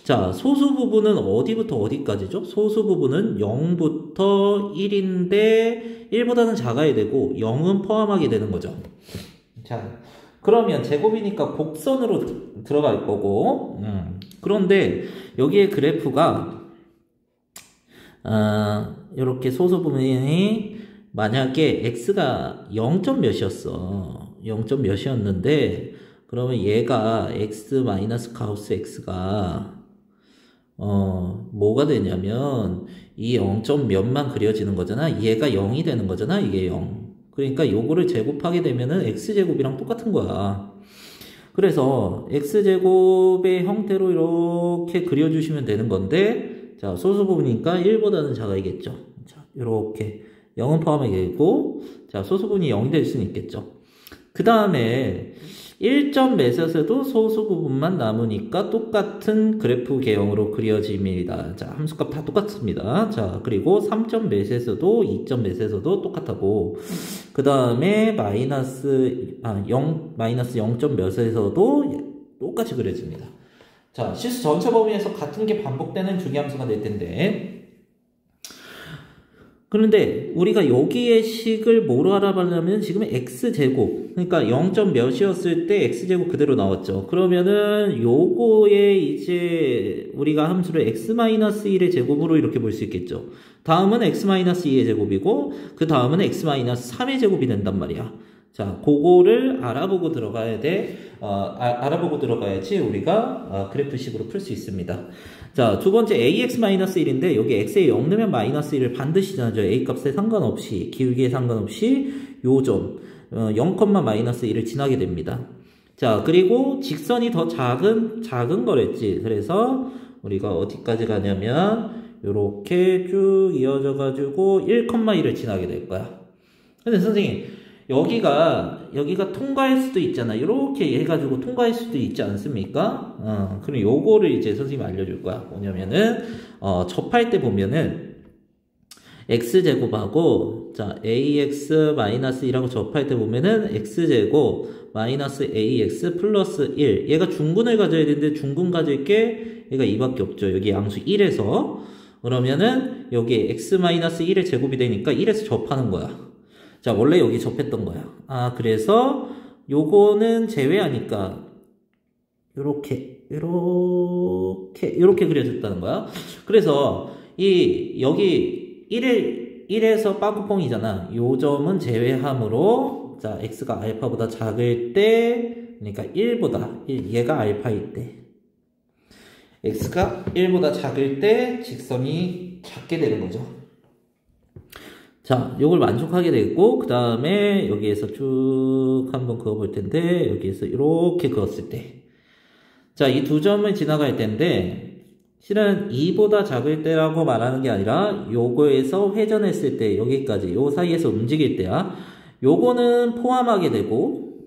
자, 소수 부분은 어디부터 어디까지죠? 소수 부분은 0부터 1인데 1보다는 작아야 되고 0은 포함하게 되는 거죠. 자, 그러면 제곱이니까 곡선으로 들어갈 거고, 그런데 여기에 그래프가 이렇게 소수 부분이 만약에 x가 0점 몇이었어. 0점 몇이었는데 그러면 얘가 x 마이너스 가우스 x가 뭐가 되냐면 이 0점 몇만 그려지는 거잖아. 얘가 0이 되는 거잖아. 이게 0. 그러니까 요거를 제곱하게 되면은 x제곱이랑 똑같은 거야. 그래서 x제곱의 형태로 이렇게 그려주시면 되는 건데, 자, 소수 부분이니까 1보다는 작아야겠죠. 자, 이렇게 0은 포함하게 되고, 자, 소수 부분이 0이 될 수는 있겠죠. 그 다음에 1점 몇에서도 소수 부분만 남으니까 똑같은 그래프 개형으로 그려집니다. 자, 함수값 다 똑같습니다. 자, 그리고 3점 몇에서도 2점 몇에서도 똑같고, 그 다음에 마이너스 0점 몇에서도 똑같이 그려집니다. 자, 실수 전체 범위에서 같은 게 반복되는 중위함수가 될 텐데, 그런데 우리가 여기에 식을 뭐로 알아보려면 지금 x제곱, 그러니까 0점 몇이었을 때 x제곱 그대로 나왔죠. 그러면은 요거에 이제 우리가 함수를 x-1의 제곱으로 이렇게 볼 수 있겠죠. 다음은 x-2의 제곱이고 그 다음은 x-3의 제곱이 된단 말이야. 자, 그거를 알아보고 들어가야 돼. 알아보고 들어가야지 우리가 그래프식으로 풀 수 있습니다. 자, 두 번째 ax-1인데 여기 x에 0 넣으면 마이너스 1을 반드시 지나죠. a 값에 상관없이, 기울기에 상관없이 요 점 0,-1을 지나게 됩니다. 자, 그리고 직선이 더 작은 거랬지. 그래서 우리가 어디까지 가냐면 요렇게 쭉 이어져 가지고 1,1을 지나게 될 거야. 근데 선생님, 여기가 통과할 수도 있잖아. 이렇게 해가지고 통과할 수도 있지 않습니까? 그럼 요거를 이제 선생님이 알려줄 거야. 뭐냐면은, 접할 때 보면은, x제곱하고, 자, ax-1이라고 접할 때 보면은, x제곱 마이너스 ax 플러스 1. 얘가 중근을 가져야 되는데, 중근 가질 게 얘가 2밖에 없죠. 여기 양수 1에서. 그러면은, 여기 x-1의 제곱이 되니까 1에서 접하는 거야. 자, 원래 여기 접했던 거야. 그래서 요거는 제외하니까 요렇게 그려졌다는 거야. 그래서 여기 1에서 빠꾸뽕이잖아. 요 점은 제외하므로, 자, x가 알파보다 작을 때, 그러니까 1보다, 얘가 알파일 때, x가 1보다 작을 때 직선이 작게 되는 거죠. 자, 요걸 만족하게 되고, 그 다음에 여기에서 쭉 한번 그어볼 텐데, 여기에서 이렇게 그었을 때. 자, 이 두 점을 지나갈 텐데, 실은 2보다 작을 때라고 말하는 게 아니라, 요거에서 회전했을 때, 여기까지, 요 사이에서 움직일 때야. 요거는 포함하게 되고,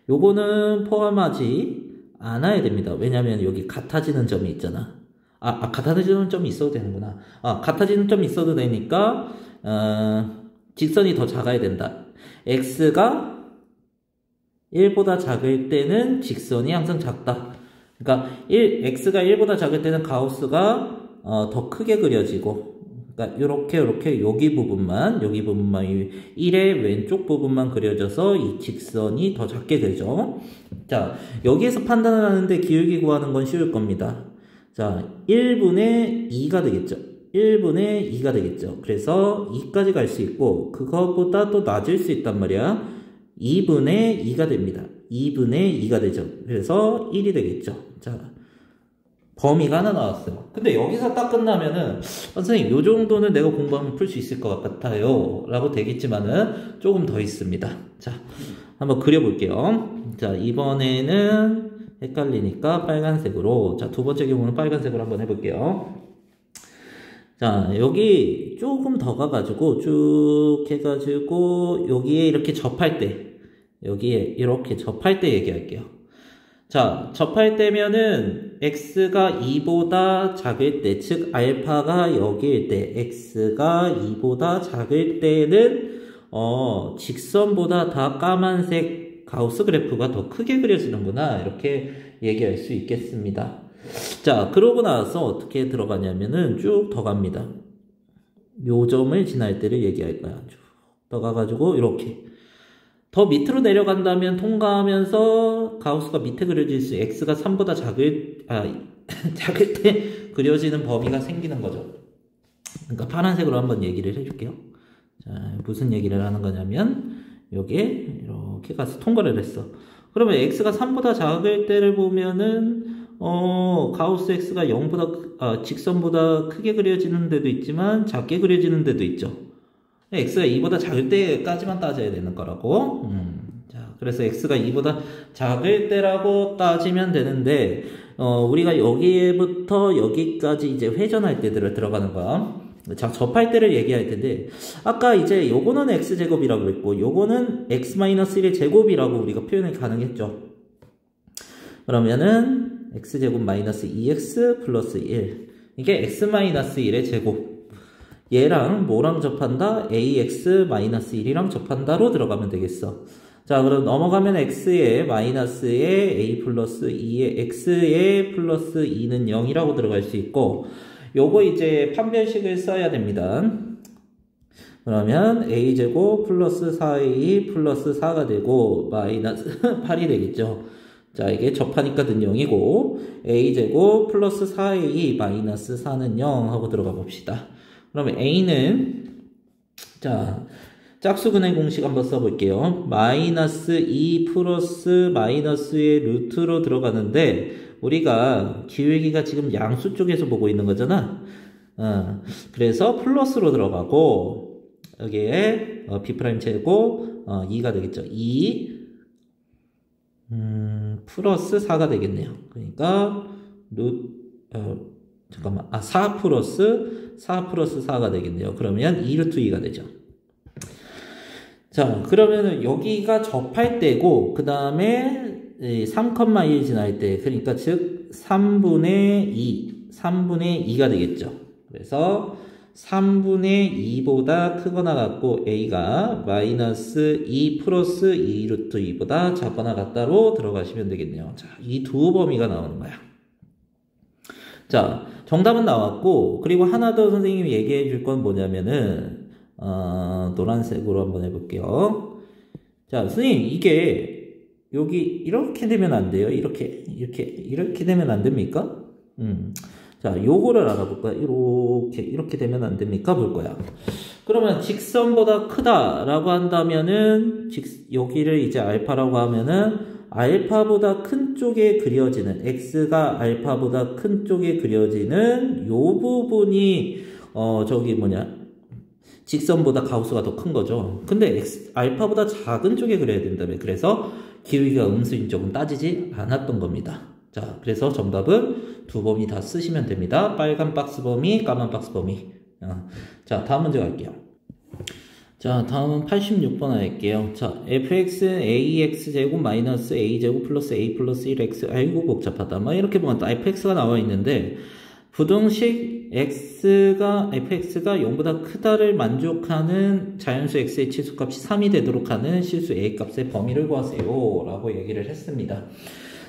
요거는 포함하지 않아야 됩니다. 왜냐면 여기 같아지는 점이 있잖아. 같아지는 점이 있어도 되는구나. 같아지는 점이 있어도 되니까, 직선이 더 작아야 된다. x가 1보다 작을 때는 직선이 항상 작다. 그러니까 x가 1보다 작을 때는 가우스가 더 크게 그려지고, 그러니까 요렇게 여기 부분만 1의 왼쪽 부분만 그려져서 이 직선이 더 작게 되죠. 자, 여기에서 판단을 하는데 기울기 구하는 건 쉬울 겁니다. 자, 1분의 2가 되겠죠. 1분의 2가 되겠죠. 그래서 2까지 갈 수 있고, 그거보다 또 낮을 수 있단 말이야. 2분의 2가 됩니다. 2분의 2가 되죠. 그래서 1이 되겠죠. 자, 범위가 하나 나왔어요. 근데 여기서 딱 끝나면은, 선생님, 요 정도는 내가 공부하면 풀 수 있을 것 같아요. 라고 되겠지만은, 조금 더 있습니다. 자, 한번 그려볼게요. 자, 이번에는 헷갈리니까 빨간색으로, 자, 두 번째 경우는 빨간색으로 한번 해볼게요. 자, 여기 조금 더 가가지고 쭉 해가지고 여기에 이렇게 접할 때, 여기에 이렇게 접할 때 얘기할게요. 자, 접할 때면은 x가 2보다 작을 때, 즉 알파가 여기일 때, x가 2보다 작을 때는 직선보다 다 까만색 가우스 그래프가 더 크게 그려지는구나, 이렇게 얘기할 수 있겠습니다. 자, 그러고 나서 어떻게 들어가냐면은 쭉 더 갑니다. 요 점을 지날 때를 얘기할 거야. 쭉 더 가가지고 이렇게 더 밑으로 내려간다면 통과하면서 가우스가 밑에 그려질 수, x가 3보다 작을 때 그려지는 범위가 생기는 거죠. 그러니까 파란색으로 한번 얘기를 해줄게요. 자, 무슨 얘기를 하는 거냐면 여기에 이렇게 가서 통과를 했어. 그러면 x가 3보다 작을 때를 보면은 가우스 x가 0보다, 직선보다 크게 그려지는 데도 있지만 작게 그려지는 데도 있죠. x가 2보다 작을 때까지만 따져야 되는 거라고. 자, 그래서 x가 2보다 작을 때라고 따지면 되는데, 우리가 여기에부터 여기까지 이제 회전할 때들을 들어가는 거야. 자, 접할 때를 얘기할 텐데, 아까 이제 요거는 x제곱이라고 그랬고, 요거는 x-1의 제곱이라고 우리가 표현이 가능했죠. 그러면은, x제곱 마이너스 2x 플러스 1. 이게 x-1의 제곱. 얘랑 뭐랑 접한다? ax-1이랑 접한다로 들어가면 되겠어. 자, 그럼 넘어가면 x에 마이너스에 a 플러스 2에 x에 플러스 2는 0이라고 들어갈 수 있고, 요거 이제 판별식을 써야 됩니다. 그러면 a제곱 플러스 4a 플러스 4가 되고 마이너스 8이 되겠죠. 자, 이게 접하니까 는 0이고 a제곱 플러스 4a 마이너스 4는 0 하고 들어가 봅시다. 그러면 a는 자, 짝수근의 공식 한번 써볼게요. 마이너스 2 플러스 마이너스의 루트로 들어가는데 우리가 기울기가 지금 양수 쪽에서 보고 있는 거잖아. 그래서 플러스로 들어가고 여기에 b' 제곱 2가 되겠죠. 2 플러스 4가 되겠네요. 그러니까 잠깐만 4 플러스 4가 되겠네요. 그러면 2루트 2가 되죠. 자, 그러면은 여기가 접할 때고 그 다음에 3,1 지날 때, 그러니까 즉 3분의 2가 되겠죠. 그래서 3분의 2보다 크거나 같고 a가 마이너스 2 플러스 2 루트 2보다 작거나 같다로 들어가시면 되겠네요. 자, 이 두 범위가 나오는 거야. 자, 정답은 나왔고, 그리고 하나 더 선생님이 얘기해 줄 건 뭐냐면은 노란색으로 한번 해볼게요. 자, 선생님 이게 여기 이렇게 되면 안 돼요. 이렇게 되면 안 됩니까? 자, 요거를 알아볼까요? 이렇게 되면 안 됩니까? 볼 거야. 그러면 직선보다 크다라고 한다면은 여기를 이제 알파라고 하면은 알파보다 큰 쪽에 그려지는 x가 알파보다 큰 쪽에 그려지는 요 부분이 직선보다 가우스가 더 큰 거죠. 근데 알파보다 작은 쪽에 그려야 된다며. 그래서 기울기가 음수인 쪽은 따지지 않았던 겁니다. 자, 그래서 정답은 두 범위 다 쓰시면 됩니다. 빨간 박스 범위, 까만 박스 범위. 자, 다음 문제 갈게요. 자, 다음은 86번 할게요. 자, fx는 ax제곱 마이너스 a제곱 플러스 a 플러스 1x. 아이고 복잡하다. 막 이렇게 보면 fx가 나와 있는데 부등식 fx가 0보다 크다를 만족하는 자연수 x의 치수값이 3이 되도록 하는 실수 a 값의 범위를 구하세요 라고 얘기를 했습니다.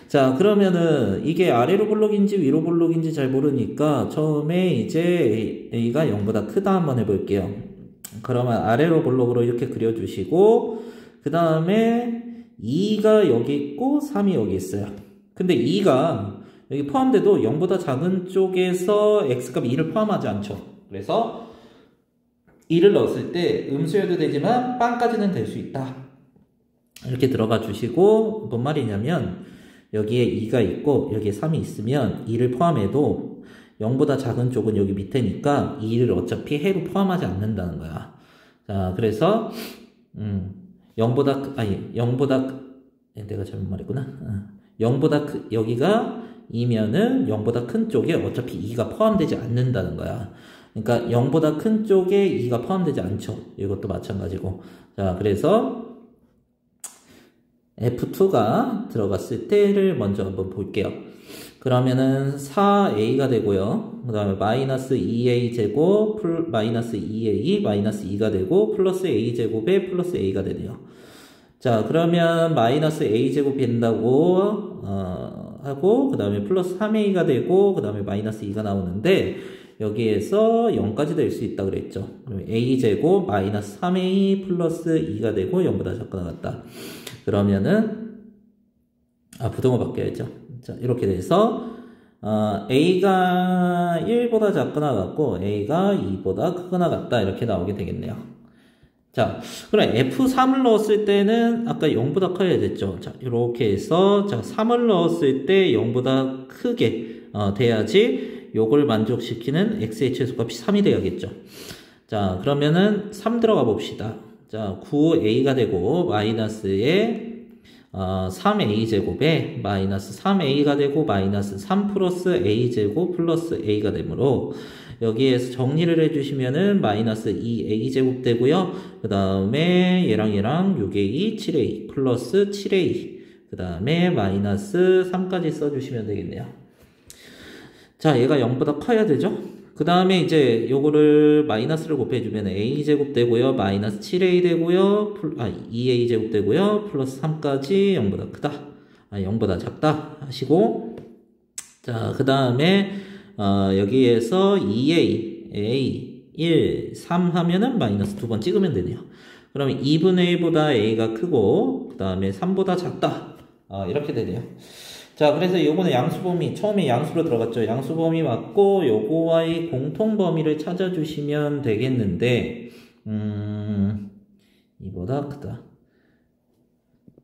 자, 그러면은 이게 아래로 볼록인지 위로 볼록인지 잘 모르니까 처음에 이제 a가 0보다 크다 한번 해볼게요. 그러면 아래로 볼록으로 이렇게 그려주시고 그 다음에 2가 여기 있고 3이 여기 있어요. 근데 2가 여기 포함돼도 0보다 작은 쪽에서 x값 2를 포함하지 않죠. 그래서 2를 넣었을 때 음수여도 되지만 빵까지는 될 수 있다. 이렇게 들어가 주시고 뭔 말이냐면 여기에 2가 있고 여기에 3이 있으면 2를 포함해도 0보다 작은 쪽은 여기 밑에니까 2를 어차피 해로 포함하지 않는다는 거야. 자, 그래서 0보다 내가 잘못 말했구나. 여기가 2면은 0보다 큰 쪽에 어차피 2가 포함되지 않는다는 거야. 그러니까 0보다 큰 쪽에 2가 포함되지 않죠. 이것도 마찬가지고. 자, 그래서 F2가 들어갔을 때를 먼저 한번 볼게요. 그러면은 4a가 되고요. 그 다음에 마이너스 2a 제곱 마이너스 2a 마이너스 2가 되고 플러스 a 제곱에 플러스 a가 되네요. 자, 그러면 마이너스 a 제곱이 된다고 하고 그 다음에 플러스 3a가 되고 그 다음에 마이너스 2가 나오는데 여기에서 0까지 될 수 있다 그랬죠. 그럼 a제곱 마이너스 3a 플러스 2가 되고 0보다 작거나 같다. 그러면은 부등호 바뀌어야죠. 자, 이렇게 돼서 a가 1보다 작거나 같고 a가 2보다 크거나 같다 이렇게 나오게 되겠네요. 자, 그럼 F3을 넣었을 때는 아까 0보다 커야 됐죠. 자, 이렇게 해서 자, 3을 넣었을 때 0보다 크게 돼야지 요걸 만족시키는 x의 최소값이 3이 돼야겠죠. 자, 그러면은 3 들어가 봅시다. 자, 9a가 되고 마이너스에 3a제곱에 마이너스 3a가 되고 마이너스 3 플러스 a제곱 플러스 a가 되므로 여기에서 정리를 해주시면은 마이너스 2a제곱 되고요. 그 다음에 얘랑 6a, 7a 플러스 7a 그 다음에 마이너스 3까지 써주시면 되겠네요. 자, 얘가 0보다 커야 되죠? 그 다음에 이제 요거를 마이너스를 곱해주면 a제곱 되고요. 마이너스 7a 되고요. 2a제곱 되고요. 플러스 3까지 0보다 크다. 0보다 작다 하시고, 자, 그 다음에 여기에서 2a, a, 1, 3 하면은 마이너스 2번 찍으면 되네요. 그러면 2분의 1보다 a가 크고 그 다음에 3보다 작다. 이렇게 되네요. 자, 그래서 요거는 양수범위, 처음에 양수로 들어갔죠. 양수범위 맞고 요거와의 공통범위를 찾아주시면 되겠는데, 이보다 크다.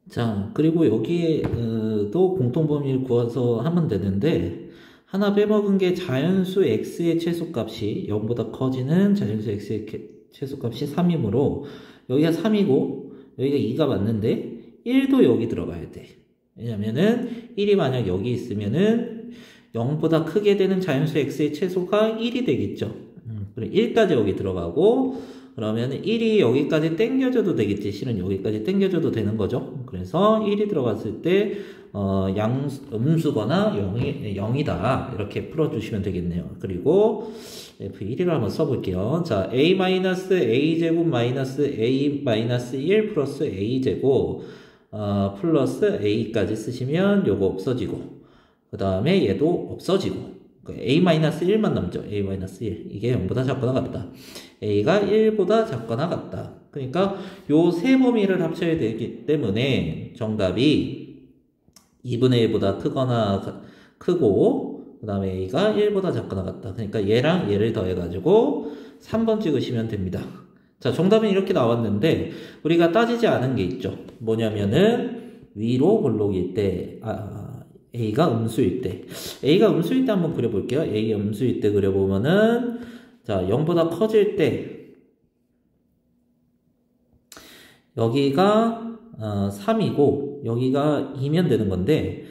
자, 그리고 여기에도 공통범위를 구해서 하면 되는데, 하나 빼먹은 게 자연수 x의 최소값이 0보다 커지는 자연수 x의 최소값이 3이므로, 여기가 3이고, 여기가 2가 맞는데, 1도 여기 들어가야 돼. 왜냐면은 1이 만약 여기 있으면은 0보다 크게 되는 자연수 x의 최소가 1이 되겠죠. 그럼 1까지 여기 들어가고 그러면 1이 여기까지 당겨줘도 되겠지. 실은 여기까지 당겨줘도 되는 거죠. 그래서 1이 들어갔을 때 음수거나 0이다 이렇게 풀어주시면 되겠네요. 그리고 F1을 한번 써볼게요. 자, a-a제곱 마이너스 a-1 플러스 a제곱 플러스 a까지 쓰시면 요거 없어지고 그 다음에 얘도 없어지고 a-1만 남죠. a-1 이게 0보다 작거나 같다. a가 1보다 작거나 같다. 그러니까 요 세 범위를 합쳐야 되기 때문에 정답이 2분의 1보다 크고 그 다음에 a가 1보다 작거나 같다. 그러니까 얘랑 얘를 더해가지고 3번 찍으시면 됩니다. 자, 정답은 이렇게 나왔는데 우리가 따지지 않은 게 있죠. 뭐냐면은 위로 볼록일 때 A가 음수일 때 한번 그려볼게요. A 음수일 때 그려보면은 자, 0보다 커질 때 여기가 3이고 여기가 2면 되는 건데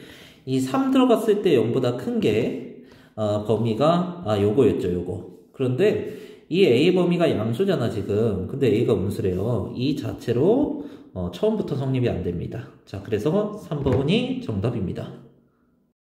이 3 들어갔을 때 0보다 큰 게 범위가 요거였죠. 요거. 그런데 이 A 범위가 양수잖아, 지금. 근데 A가 음수래요. 이 자체로 처음부터 성립이 안 됩니다. 자, 그래서 3번이 정답입니다.